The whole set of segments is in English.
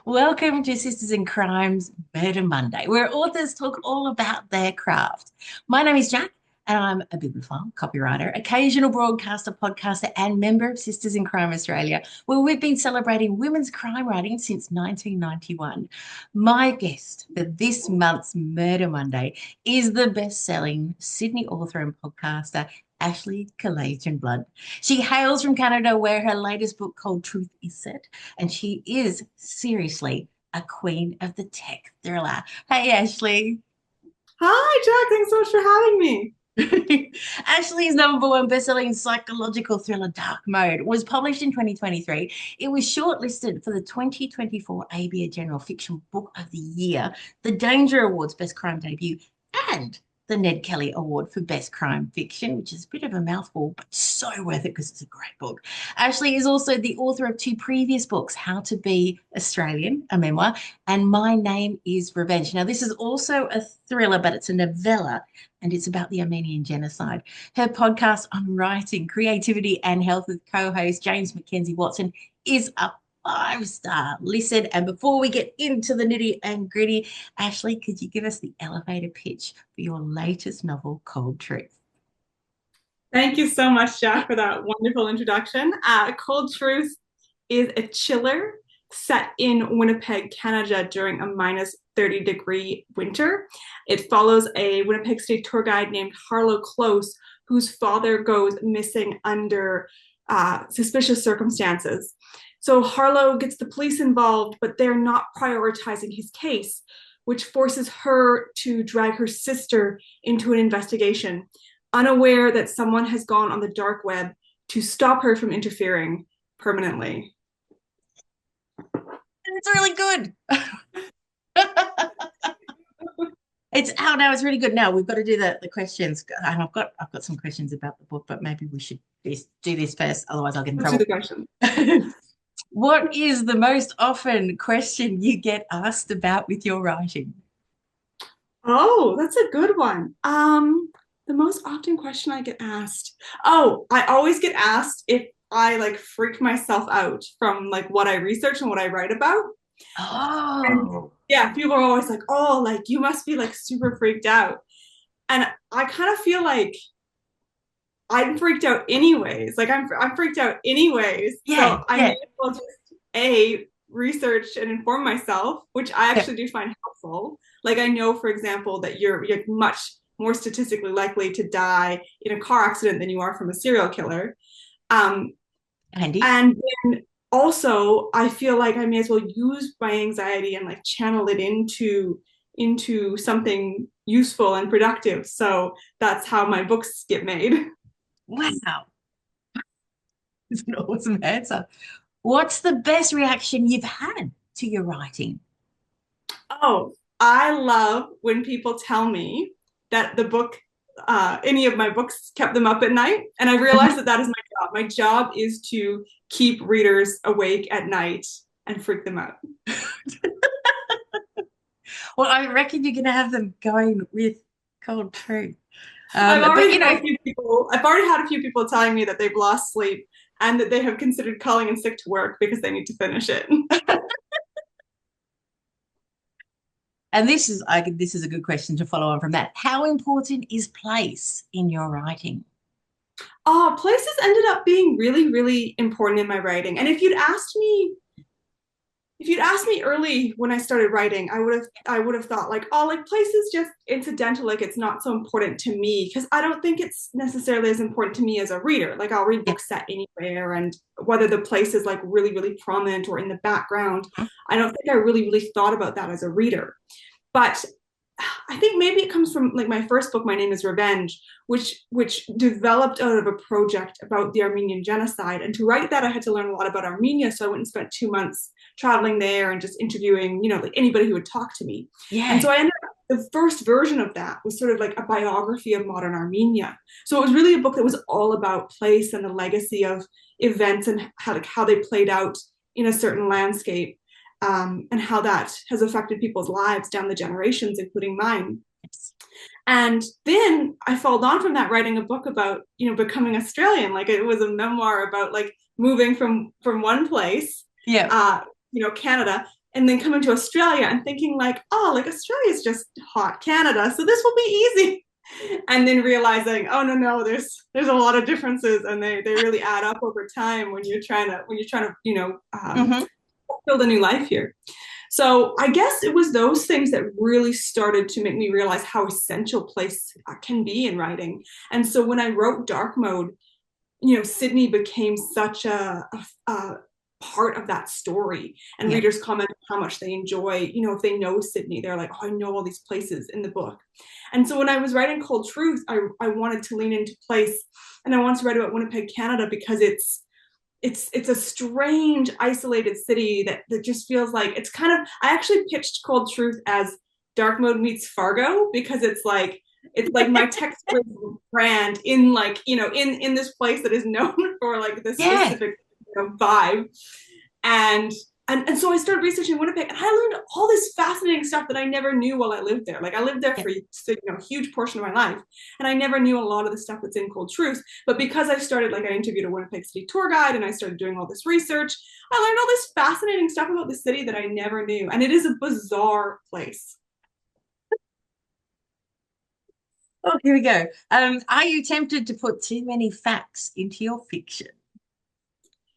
Welcome to Sisters in Crime's Murder Monday, where authors talk all about their craft. My name is Jack, and I'm a bibliophile, copywriter, occasional broadcaster, podcaster, and member of Sisters in Crime Australia, where we've been celebrating women's crime writing since 1991. My guest for this month's Murder Monday is the best-selling Sydney author and podcaster, Ashley Kalagian Blunt. She hails from Canada, where her latest book called Truth is Set, and she is seriously a queen of the tech thriller. Hey, Ashley. Hi, Jack. Thanks so much for having me. Ashley's number one best-selling psychological thriller Dark Mode was published in 2023. It was shortlisted for the 2024 ABA General Fiction Book of the Year, the Danger Awards Best Crime Debut, and the Ned Kelly Award for Best Crime Fiction, which is a bit of a mouthful, but so worth it because it's a great book. Ashley is also the author of two previous books, How to Be Australian, a memoir, and My Name is Revenge. Now, this is also a thriller, but it's a novella, and it's about the Armenian genocide. Her podcast on writing, creativity, and health with co-host James Mackenzie Watson is a five-star listen. And before we get into the nitty and gritty, Ashley, could you give us the elevator pitch for your latest novel, Cold Truth? Thank you so much, Jack, for that wonderful introduction. Cold Truth is a chiller set in Winnipeg, Canada during a minus 30-degree winter. It follows a Winnipeg State tour guide named Harlow Close, whose father goes missing under suspicious circumstances. So Harlow gets the police involved, but they're not prioritizing his case, which forces her to drag her sister into an investigation, unaware that someone has gone on the dark web to stop her from interfering permanently. It's really good. It's out now. It's really good. Now we've got to do the questions, and I've got some questions about the book, but maybe we should do this first. Otherwise, I'll get in Let's do trouble. the question. What is the most often question you get asked about with your writing? Oh, that's a good one. The most often question I get asked. Oh, I always get asked if I like freak myself out from like what I research and what I write about. And Oh, yeah, people are always like, "Oh, like you must be like super freaked out." And I kind of feel like I'm freaked out anyways. Like I'm freaked out anyways. yeah, So I may yeah, as well just a research and inform myself, which I yeah. actually do find helpful. Like I know, for example, that you're much more statistically likely to die in a car accident than you are from a serial killer. Um, Handy. and then also, I feel like I may as well use my anxiety and like channel it into something useful and productive. So that's how my books get made. Wow, it's an awesome answer. What's the best reaction you've had to your writing? Oh, I love when people tell me that any of my books kept them up at night. And I realize that that is my job. My job is to keep readers awake at night and freak them out. Well, I reckon you're going to have them going with Cold Truth. I've But already had a few people, I've already had a few people telling me that they've lost sleep and that they have considered calling in sick to work because they need to finish it. and this is a good question to follow on from that. How important is place in your writing? Places ended up being really, really important in my writing. And if you'd asked me early when I started writing, I would have thought like, oh, like place is just incidental, like it's not so important to me because I don't think it's necessarily as important to me as a reader. Like I'll read Yeah. books set anywhere, and whether the place is like really, really prominent or in the background, I don't think I really, really thought about that as a reader. But I think maybe it comes from like my first book, My Name is Revenge, which developed out of a project about the Armenian genocide. And to write that, I had to learn a lot about Armenia. So I went and spent 2 months traveling there and just interviewing, like anybody who would talk to me. And Yeah. so I ended up the first version of that was sort of like a biography of modern Armenia. So it was really a book that was all about place and the legacy of events and how they played out in a certain landscape, and how that has affected people's lives down the generations, including mine. And then I followed on from that writing a book about, becoming Australian. Like it was a memoir about like moving from one place, Yeah. Canada, and then coming to Australia and thinking like, oh, like Australia's just hot Canada, so this will be easy. And then realizing, oh no, there's a lot of differences, and they really add up over time when you're trying to Hmm. build a new life here. So I guess it was those things that really started to make me realize how essential place can be in writing. And so when I wrote Dark Mode, Sydney became such a part of that story. And Yeah. readers comment how much they enjoy, if they know Sydney, they're like, oh, I know all these places in the book. And so when I was writing Cold Truth, I wanted to lean into place, and I wanted to write about Winnipeg, Canada, because it's a strange, isolated city that just feels like it's kind of. I actually pitched Cold Truth as Dark Mode meets Fargo, because it's like my text brand in in this place that is known for like this Yeah. specific vibe. And so I started researching Winnipeg, and I learned all this fascinating stuff that I never knew while I lived there. Like I lived there Yeah. for a huge portion of my life, and I never knew a lot of the stuff that's in Cold Truth. But because I started, like, I interviewed a Winnipeg City tour guide, and I started doing all this research, I learned all this fascinating stuff about the city that I never knew, and it is a bizarre place. Oh, here we go. Are you tempted to put too many facts into your fiction?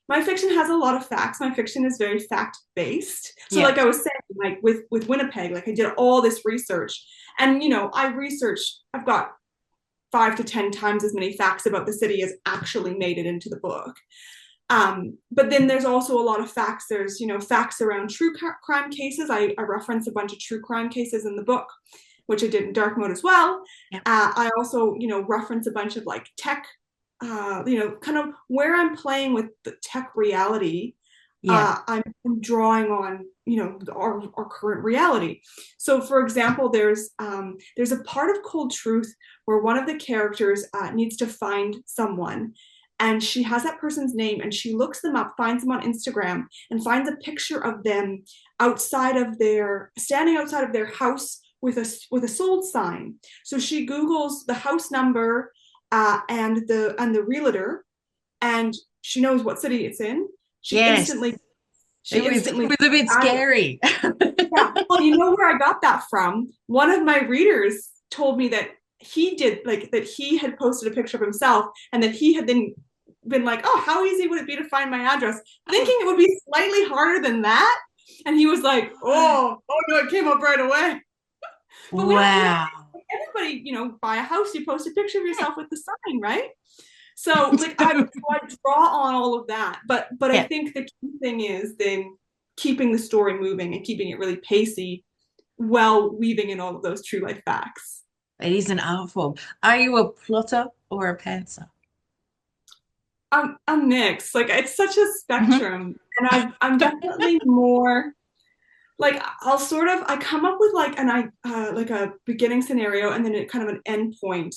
My fiction has a lot of facts. My fiction is very fact based. So, Yeah. like I was saying, like with Winnipeg, like I did all this research, and I researched. I've got 5 to 10 times as many facts about the city as actually made it into the book. But then there's also a lot of facts. There's facts around true crime cases. I reference a bunch of true crime cases in the book, which I did in Dark Mode as well. Yeah. I also reference a bunch of like tech, kind of where I'm playing with the tech reality. Yeah. I'm drawing on our current reality. So, for example, there's a part of Cold Truth where one of the characters needs to find someone, and she has that person's name, and she looks them up, finds them on Instagram, and finds a picture of them standing outside of their house with a sold sign. So she Googles the house number and the realtor, and she knows what city it's in. She instantly Yes. she It instantly was a bit scary. yeah. Well, you know where I got that from? One of my readers told me that he had posted a picture of himself, and that he had then been like, oh, how easy would it be to find my address? Thinking it would be slightly harder than that. And he was like, oh no, it came up right away. But we don't Wow. everybody, buy a house, you post a picture of Yeah. yourself with the sign, right? So like I draw on all of that, but I Yeah. think the key thing is then keeping the story moving and keeping it really pacey while weaving in all of those true life facts. It is an art form. Are you a plotter or a pantser? I'm mixed. Like it's such a Mhm. spectrum, and I'm definitely more like I come up with like like a beginning scenario, and then kind of an end point,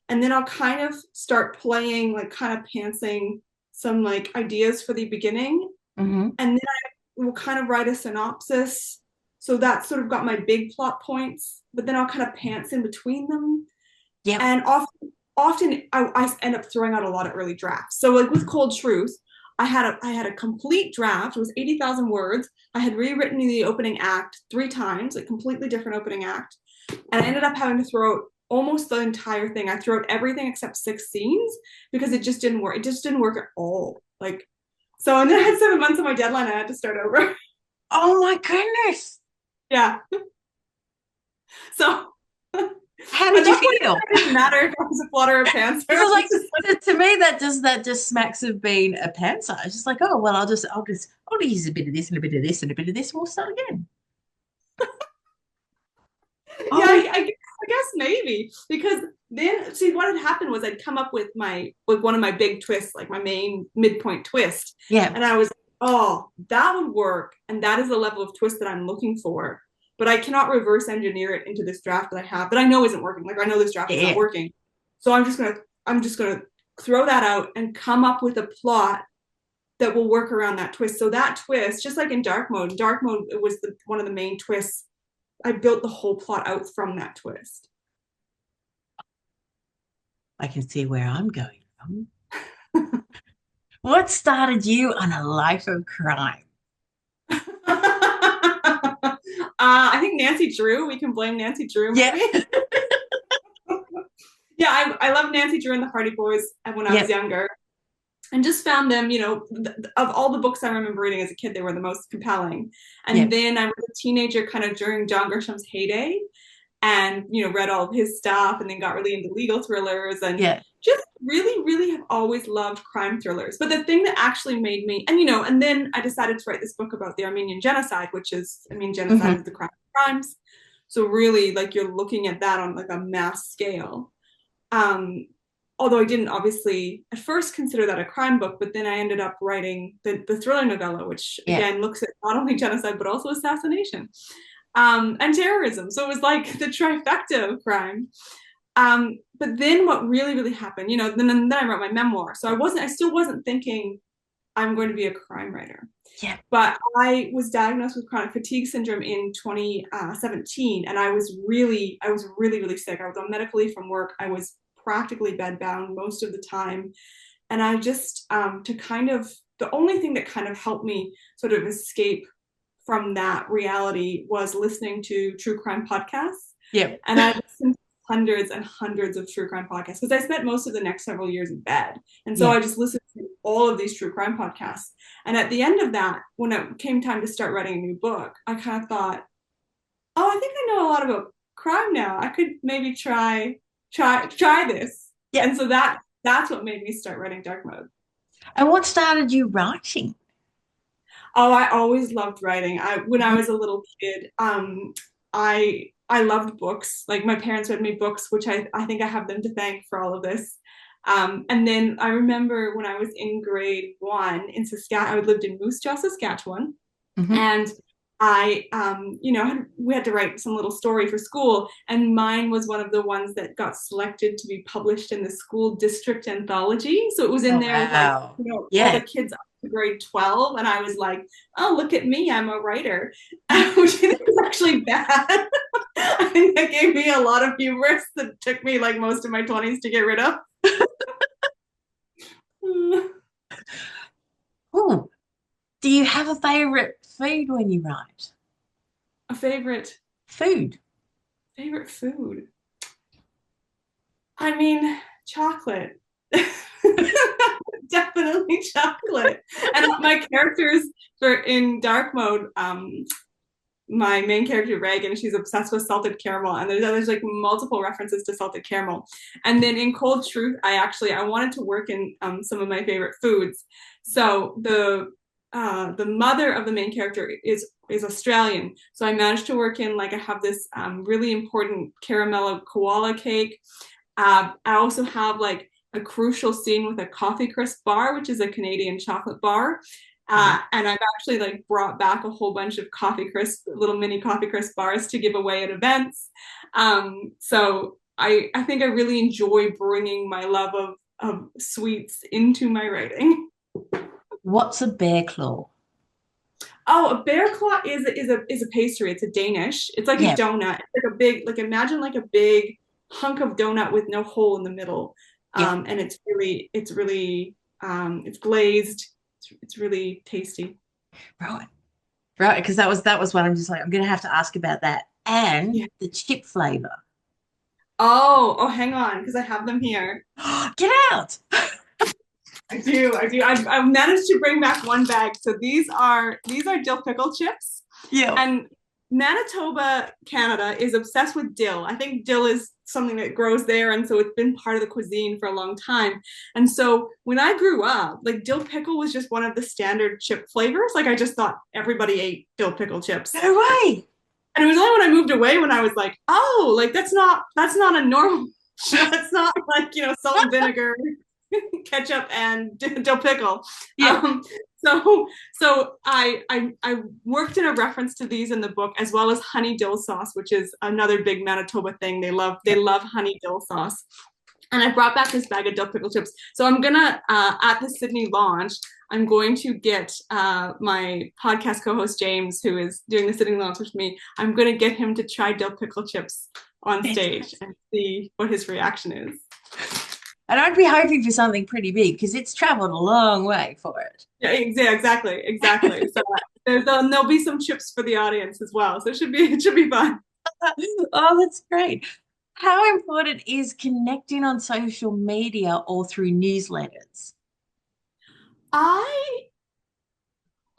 and then I'll kind of start playing, like kind of pantsing some like ideas for the beginning, Mhm. and then I will kind of write a synopsis. So that's sort of got my big plot points, but then I'll kind of pants in between them. Yep. And often I end up throwing out a lot of early drafts. So like with Cold Truth, I had a complete draft. It was 80,000 words. I had rewritten the opening act 3 times, like completely different opening act, and I ended up having to throw out almost the entire thing. I threw out everything except 6 scenes because it just didn't work. It just didn't work at all. Like so, and then I had 7 months on my deadline. I had to start over. Oh my goodness. Yeah. So How at did you that point, feel? it didn't matter if I was a plotter or a pantser. Because I I was was just like, to me, that just smacks of being a pantser. It's just like, oh well, I'll use a bit of this and a bit of this and a bit of this, and we'll start again. yeah, Oh I guess maybe because then see what had happened was I'd come up with one of my big twists, like my main midpoint twist, yeah, and I was, oh, that would work, and that is the level of twist that I'm looking for. But I cannot reverse engineer it into this draft that I have that I know isn't working. Like I know this draft is not yeah. working, so I'm just gonna throw that out and come up with a plot that will work around that twist. So that twist, just like in Dark Mode, it was one of the main twists. I built the whole plot out from that twist. I can see where I'm going from. What started you on a life of crime? I think Nancy Drew. We can blame Nancy Drew, Yeah. maybe. Yeah, I love Nancy Drew and the Hardy Boys when I was Yep. younger, and just found them, of all the books I remember reading as a kid, they were the most compelling. And Yep. then I was a teenager kind of during John Grisham's heyday, and read all of his stuff, and then got really into legal thrillers, and Yeah. just really, really have always loved crime thrillers. But the thing that actually made me, and then I decided to write this book about the Armenian genocide, which is, genocide Hmm. is the crime of crimes. So really, like, you're looking at that on like a mass scale. Um, Although I didn't obviously at first consider that a crime book, but then I ended up writing the thriller novella, which Yeah. again looks at not only genocide but also assassination, and terrorism. So it was like the trifecta of crime. But then what really, really happened, then I wrote my memoir. So I still wasn't thinking I'm going to be a crime writer. Yeah. But I was diagnosed with chronic fatigue syndrome in 2017, and I was really, really sick. I was on medical leave from work. I was practically bedbound most of the time, and I just to kind of the only thing that kind of helped me sort of escape from that reality was listening to true crime podcasts. Yep. And I listened to hundreds and hundreds of true crime podcasts because I spent most of the next several years in bed. And so Yeah. I just listened to all of these true crime podcasts. And at the end of that, when it came time to start writing a new book, I kind of thought, oh, I think I know a lot about crime now. I could maybe try this. Yeah. And so that's what made me start writing Dark Mode. And what started you writing? Oh, I always loved writing. When I Mhm. was a little kid, I loved books. Like, my parents read me books, which I think I have them to thank for all of this. And then I remember when I was in grade one in Saskatchewan, I lived in Moose Jaw, Saskatchewan, Mhm. and we had to write some little story for school, and mine was one of the ones that got selected to be published in the school district anthology. So it was in Oh, there with, like, wow. all the Yeah. kids up to grade 12, and I was like, oh, look at me, I'm a writer, which I think is actually bad. I think that gave me a lot of hubris that took me like most of my 20s to get rid of. Oh, do you have a favorite food when you write? A Food. favorite food. I mean, chocolate. Definitely chocolate. And my characters in Dark Mode, my main character Reagan, she's obsessed with salted caramel, and there's like multiple references to salted caramel. And then in Cold Truth, I wanted to work in some of my favorite foods. So the mother of the main character is Australian, so I managed to work in, like, I have this really important caramel koala cake. I also have like a crucial scene with a coffee crisp bar, which is a Canadian chocolate bar. Mhm. And I've actually like brought back a whole bunch of coffee crisp, little mini coffee crisp bars to give away at events. So I think I really enjoy bringing my love of sweets into my writing. What's a bear claw? Oh, a bear claw is a pastry. It's a Danish. It's like a Yeah. donut. It's like a big, like, imagine like a big hunk of donut with no hole in the middle. Yeah. And it's glazed. It's really tasty. Right. Right. Because that was what I'm just like, I'm gonna have to ask about that. And Yeah. the chip flavor. Oh, hang on, because I have them here. Get out. I do. I've managed to bring back one bag. So these are dill pickle chips. Yeah. And Manitoba, Canada is obsessed with dill. I think dill is something that grows there, and so it's been part of the cuisine for a long time. And so when I grew up, like, dill pickle was just one of the standard chip flavors. Like, I just thought everybody ate dill pickle chips. No way. And it was only when I moved away when I was like, oh, like, that's not a normal. That's not like, salt and vinegar, ketchup, and dill pickle. Yeah. Um, so I worked in a reference to these in the book, as well as honey dill sauce, which is another big Manitoba thing. They love honey dill sauce. And I brought back this bag of dill pickle chips. So I'm gonna at the Sydney launch, I'm going to get my podcast co-host James, who is doing the Sydney launch with me. I'm gonna get him to try dill pickle chips on stage and see what his reaction is. And I'd be hoping for something pretty big because it's traveled a long way for it. Yeah, exactly. So There'll be some chips for the audience as well, so it should be fun. Oh, that's great. How important is connecting on social media or through newsletters? I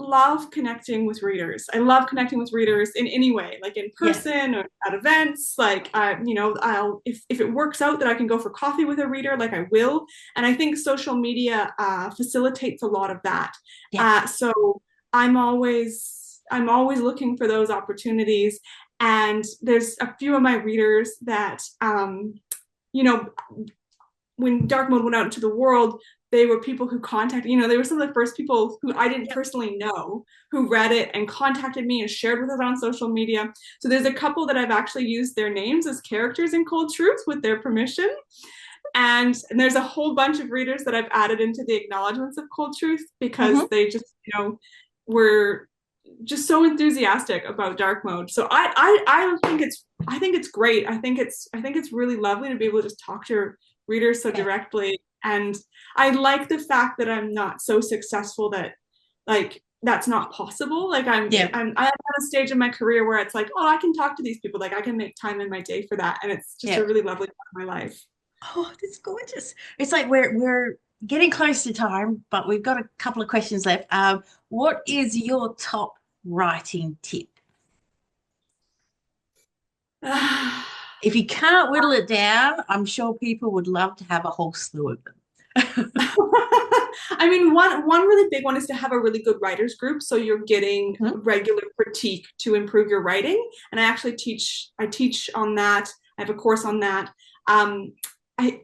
love connecting with readers. I love connecting with readers in any way, like in Yeah, person or at events. Like, I'll if it works out that I can go for coffee with a reader, like I will. And I think social media facilitates a lot of that. yeah, So I'm always looking for those opportunities. And there's a few of my readers that you know when dark mode went out into the world, they were people who contacted, they were some of the first people who I didn't yeah, personally know who read it and contacted me and shared with it on social media. So there's a couple that I've actually used their names as characters in Cold Truth with their permission. And there's a whole bunch of readers that I've added into the acknowledgments of Cold Truth because hmm they just, were just so enthusiastic about dark mode. So I think it's great. I think it's really lovely to be able to just talk to your readers so yeah, directly. And I like the fact that I'm not so successful that like that's not possible. Like yeah, I'm at a stage in my career where it's like, oh, I can talk to these people. Like I can make time in my day for that. And it's just yeah. a really lovely part of my life. Oh, that's gorgeous. It's like we're getting close to time, but we've got a couple of questions left. What is your top writing tip? If you can't whittle it down, I'm sure people would love to have a whole slew of them. I mean, one really big one is to have a really good writers group, so you're getting Mhm. regular critique to improve your writing. And I teach on that. I have a course on that. Um, I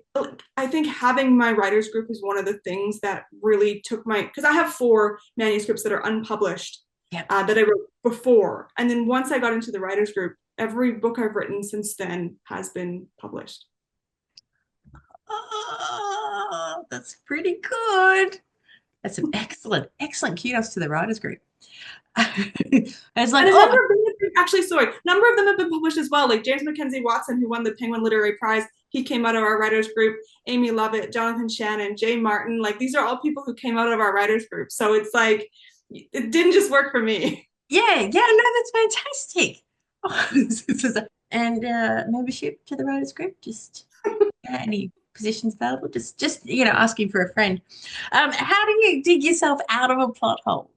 I think having my writers group is one of the things that really took my because I have four manuscripts that are unpublished Yep. that I wrote before, and then once I got into the writers group, every book I've written since then has been published. Oh, that's pretty good. That's an excellent, excellent kudos to the writers group. It's like, And a oh, number of them have been, actually, sorry, a number of them have been published as well. Like James Mackenzie Watson, who won the Penguin Literary Prize, he came out of our writers group. Amy Lovett, Jonathan Shannon, Jay Martin, like these are all people who came out of our writers group. So it's like it didn't just work for me. yeah, yeah, no, that's fantastic. And membership to the writers group, just any positions available, just asking for a friend. How do you dig yourself out of a plot hole?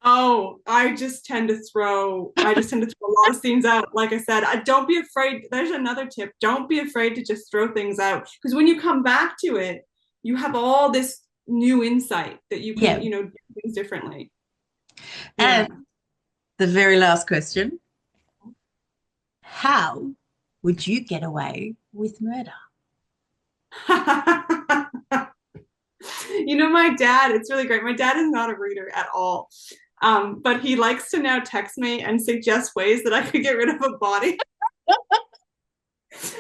Oh, I just tend to throw a lot of scenes out. Like I said, don't be afraid. There's another tip. Don't be afraid to just throw things out because when you come back to it, you have all this new insight that you can, Yeah. do things differently. Yeah. And the very last question, how would you get away with murder? My dad, it's really great. My dad is not a reader at all. But he likes to now text me and suggest ways that I could get rid of a body.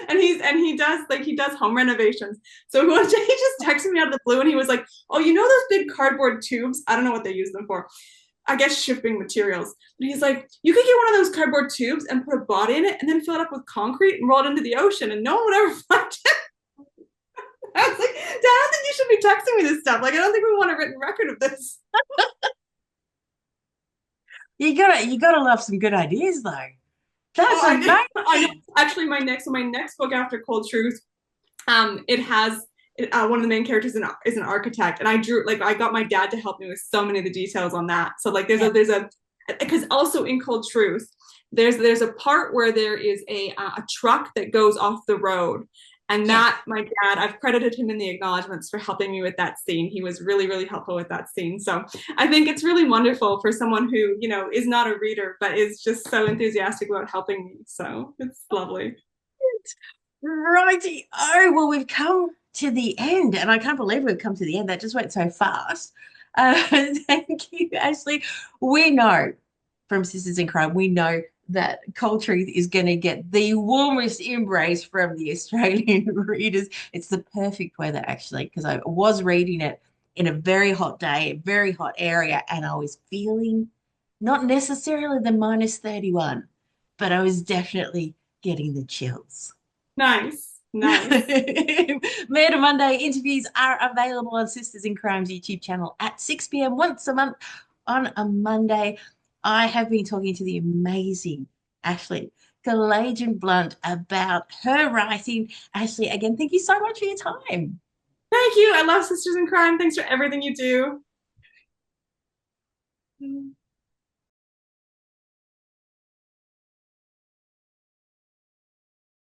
And he does home renovations. So one day he just texted me out of the blue and he was like, "Oh, those big cardboard tubes? I don't know what they use them for. I guess shipping materials." And he's like, "You could get one of those cardboard tubes and put a body in it and then fill it up with concrete and roll it into the ocean and no one would ever find it." I was like, "Dad, I don't think you should be texting me this stuff. Like, I don't think we want a written record of this." You gotta love some good ideas though. That's Oh, I know. amazing. Actually, my next book after Cold Truth, it has one of the main characters is an architect, and I got my dad to help me with so many of the details on that. So like Yeah, there's a because also in Cold Truth, there's a part where there is a truck that goes off the road. And yes. that my dad, I've credited him in the acknowledgments for helping me with that scene. He was really, really helpful with that scene. So I think it's really wonderful for someone who, is not a reader, but is just so enthusiastic about helping me. So it's lovely. Righty. Oh, well, we've come to the end, and I can't believe we've come to the end. That just went so fast. Thank you, Ashley. We know from Sisters in Crime, we know that Cold Truth is going to get the warmest embrace from the Australian readers. It's the perfect weather, actually, because I was reading it in a very hot day, a very hot area, and I was feeling not necessarily the minus 31, but I was definitely getting the chills. Nice. Nice. Murder Monday interviews are available on Sisters in Crime's YouTube channel at 6 p.m. once a month on a Monday. I have been talking to the amazing Ashley Kalagian Blunt about her writing. Ashley, again, thank you so much for your time. Thank you. I love Sisters in Crime. Thanks for everything you do.